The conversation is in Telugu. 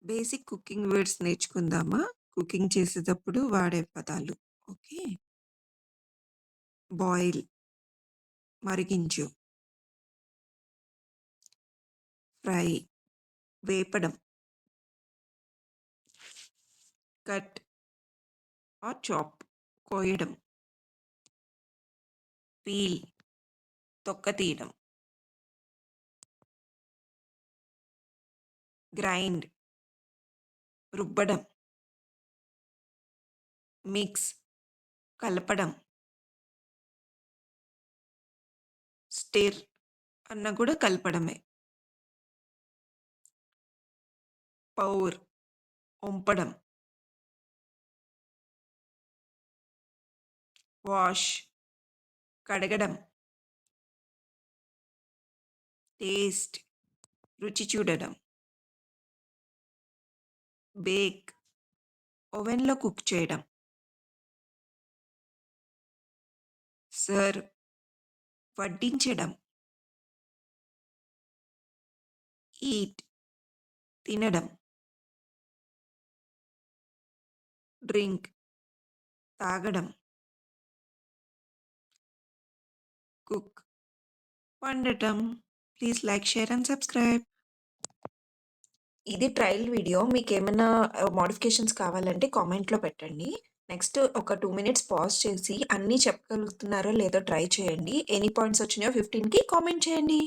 బేసిక్ కుకింగ్ వర్డ్స్ నేర్చుకుందామా? కుకింగ్ చేసేటప్పుడు వాడే పదాలు. ఓకే. బాయిల్ మరిగించు, ఫ్రై వేపడం, కట్ ఆర్ చాప్ కోయడం, పీల్ తొక్క తీయడం, గ్రైండ్ రుబ్బడం, మిక్స్ కలపడం, స్టిర్ అన్న కూడా కలపడమే. పౌర్ ఒంపడం, వాష్ కడగడం, టేస్ట్ రుచి చూడడం, బేక్ ఓవెన్‌లో కుక్ చేయడం, సర్వ్ వడ్డించడం, ఈట్ తినడం, డ్రింక్ తాగడం, కుక్ వండటం. Please like, share and subscribe. ఇది ట్రయల్ వీడియో. మీకేమన్నా మోడిఫికేషన్స్ కావాలంటే కామెంట్‌లో పెట్టండి. నెక్స్ట్ ఒక 2 మినిట్స్ పాజ్ చేసి అన్నీ చెప్పగలుగుతున్నారో లేదో ట్రై చేయండి. ఎన్ని పాయింట్స్ వచ్చినాయో 15కి కామెంట్ చేయండి.